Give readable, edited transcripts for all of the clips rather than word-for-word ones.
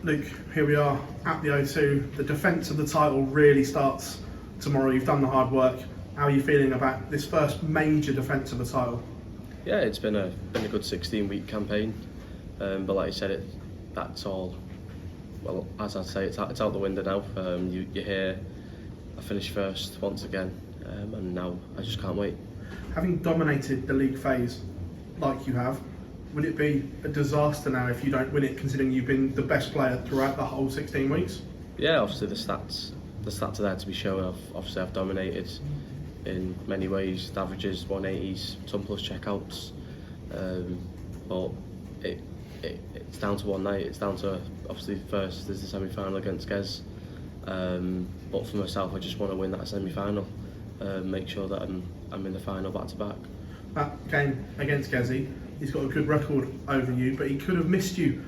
Luke, here we are at the O2. The defence of the title really starts tomorrow. You've done the hard work. How are you feeling about this first major defence of the title? Yeah, it's been a good 16-week campaign, but like you said, that's all. Well, as I say, it's out the window now. You're here. I finished first once again, and now I just can't wait. Having dominated the league phase like you have, would it be a disaster now if you don't win it, considering you've been the best player throughout the whole 16 weeks? Yeah, obviously the stats are there to be shown. I've dominated in many ways. The averages, 180s, ton plus checkouts, but it's down to one night. It's down to obviously first there's the semi-final against Gez, but for myself I just want to win that semi-final, make sure that I'm in the final back to back. That game against Gezi, he's got a good record over you, but he could have missed you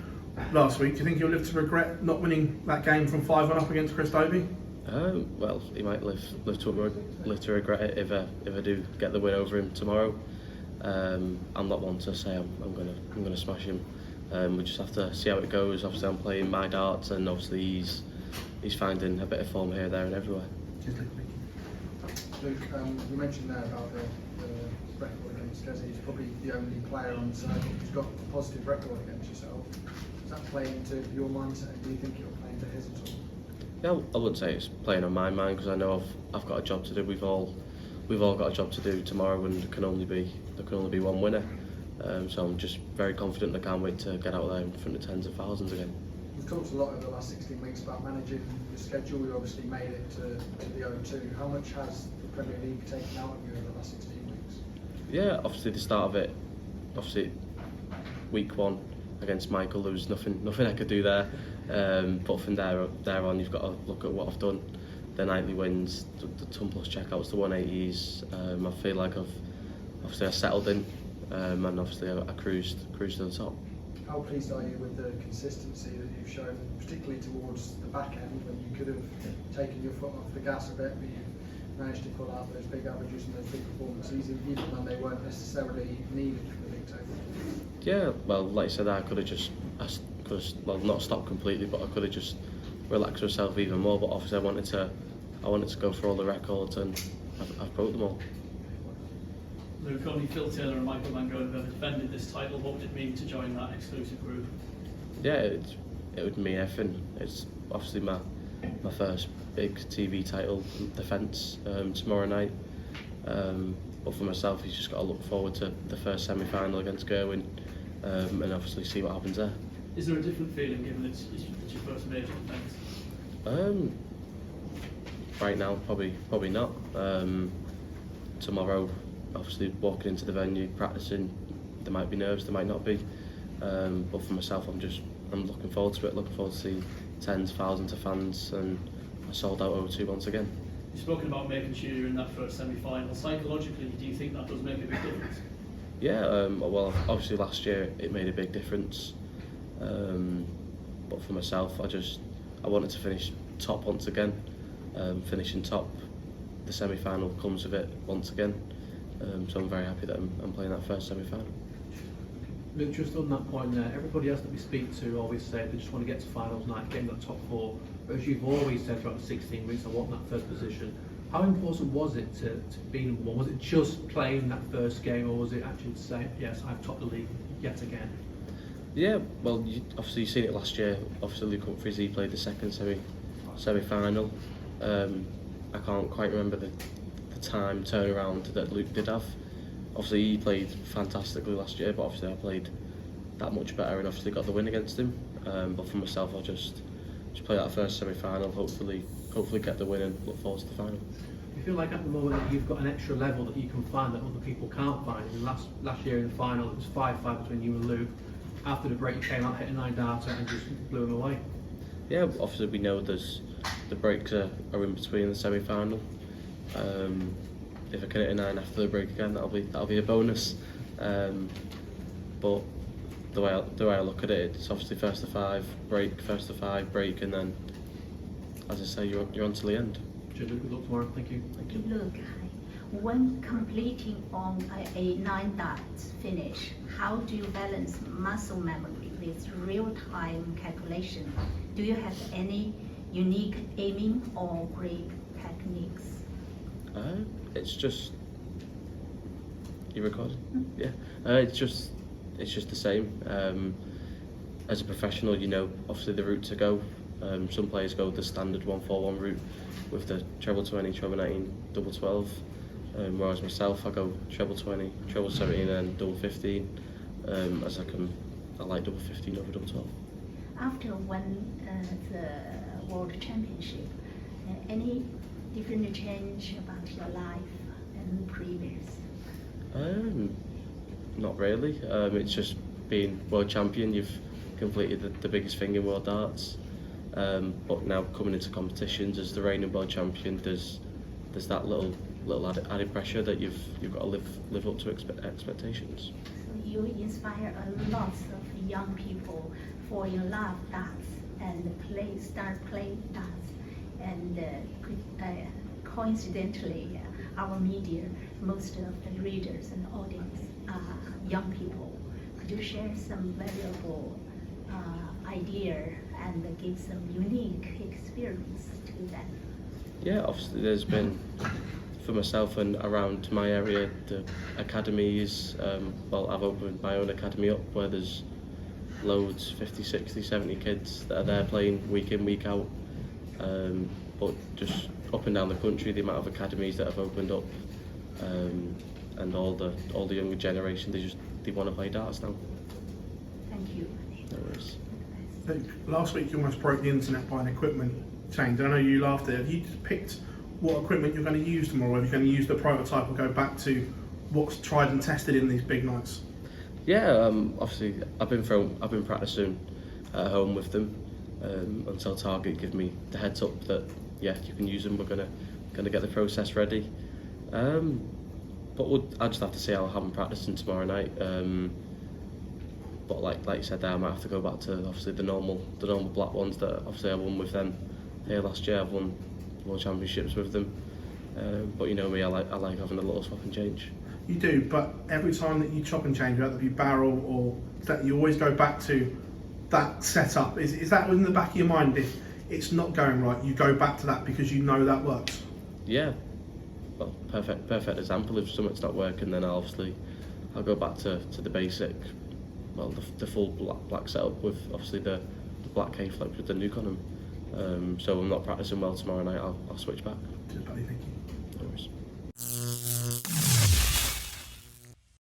last week. Do you think he'll live to regret not winning that game from 5-1 up against Chris Dobie? Well, he might live to regret it if I do get the win over him tomorrow. I'm not one to say I'm gonna smash him. We just have to see how it goes. Obviously, I'm playing my darts, and obviously he's finding a bit of form here, there, and everywhere. Luke, you mentioned there about the record against Gezi. He's probably the only player on the circuit who's got a positive record against yourself. Does that play into your mindset? Do you think it'll play into his at all? Yeah, I wouldn't say it's playing on my mind, because I know I've got a job to do. We've all got a job to do tomorrow, and there can only be one winner. So I'm just very confident. I can't wait to get out there in front of tens of thousands again. We've talked a lot over the last 16 weeks about managing the schedule. You obviously made it to the O2. How much has the Premier League taken out of you over the last 16 weeks? Yeah, obviously the start of it, week one against Michael, there was nothing I could do there. But from there on, you've got to look at what I've done. The nightly wins, the ton plus checkouts, the 180s. I feel like I settled in, and obviously I cruised to the top. How pleased are you with the consistency that you've shown, particularly towards the back end, when you could have taken your foot off the gas a bit, but you managed to pull out those big averages and those big performances, even when they weren't necessarily needed for the league table? Yeah, well, like I said, I could have not stopped completely, but I could have just relaxed myself even more. But obviously, I wanted to go for all the records, and I've broke them all. Luke, only Phil Taylor and Michael Van Gogh have ever defended this title. What would it mean to join that exclusive group? Yeah, it would mean everything. It's obviously my first big TV title defence tomorrow night. But for myself, you've just got to look forward to the first semi-final against Gerwyn, and obviously see what happens there. Is there a different feeling given it's your first major defence? Right now, probably not. Tomorrow, obviously walking into the venue, practicing, there might be nerves, there might not be. But for myself, I'm looking forward to it. Looking forward to seeing tens, thousands of fans, and a sold out O2 once again. You've spoken about making sure you're in that first semi-final. Psychologically, do you think that does make a big difference? Yeah, well, obviously last year it made a big difference. But for myself, I wanted to finish top once again. Finishing top, the semi-final comes with it once again. So I'm very happy that I'm playing that first semi-final. Luke, just on that point there, everybody else that we speak to always say they just want to get to finals night, get in that top four. But as you've always said throughout the 16 weeks, I want that first position. How important was it to be number one? Was it just playing that first game, or was it actually to say, yes, I've topped the league yet again? Yeah, well, obviously you've seen it last year. Obviously Luke Humphries, he played the second semi-final. I can't quite remember the time turnaround that Luke did have. Obviously he played fantastically last year, but obviously I played that much better and obviously got the win against him. But for myself, I'll just play that first semi-final, hopefully get the win and look forward to the final. You feel like at the moment that you've got an extra level that you can find that other people can't find? And last year in the final, it was 5-5 between you and Luke. After the break, you came out, hit a 9-darter and just blew him away. Yeah, obviously we know the breaks are in between the semi-final. If I can hit a 9 after the break again, that'll be a bonus. But the way I look at it, it's obviously first to five, break, and then, as I say, you're on to the end. Good luck tomorrow. Thank you. Thank you. Look, hi. When completing on a 9 dots finish, how do you balance muscle memory with real-time calculation? Do you have any unique aiming or grip techniques? It's just you recording? Yeah. It's just the same. As a professional, you know, obviously the route to go. Some players go the standard 1-4-1 route with the treble 20, treble 19, double 12. Whereas myself, I go treble 20, treble 17, and double 15. As I like double 15 over double 12. After winning the World Championship, any different change about your life and previous? Not really. It's just being world champion. You've completed the biggest thing in world darts. But now coming into competitions as the reigning world champion, there's that little added pressure that you've got to live up to expectations. So you inspire a lot of young people fall in love darts and start playing darts. And coincidentally, our media, most of the readers and audience are young people. Could you share some valuable idea and give some unique experience to them? Yeah, obviously there's been, for myself and around my area, the academies, I've opened my own academy up where there's loads, 50, 60, 70 kids that are there playing week in, week out. But just up and down the country, the amount of academies that have opened up, and all the younger generation, they want to play darts now. Thank you. No worries. Last week you almost broke the internet by an equipment change. I know you laughed at it. Have you picked what equipment you're going to use tomorrow? Or are you going to use the prototype or go back to what's tried and tested in these big nights? Yeah, obviously I've been practicing at home with them until Target give me the heads up that yeah, you can use them. We're gonna get the process ready. But I just have to see how I'm practicing tomorrow night. But like you said there, I might have to go back to obviously the normal black ones that obviously I won with them here last year. I've won World Championships with them. But you know me, I like having a little swap and change. You do, but every time that you chop and change, whether it be barrel or that, you always go back to that setup. Is that in the back of your mind? If it's not going right, you go back to that because you know that works. Yeah. Well, perfect example. If something's not working, then I'll go back to the basic. Well, the full black setup with obviously the black K-flex with the nuke on them. So I'm not practicing well tomorrow night. I'll switch back. Cheers, buddy. Thank you.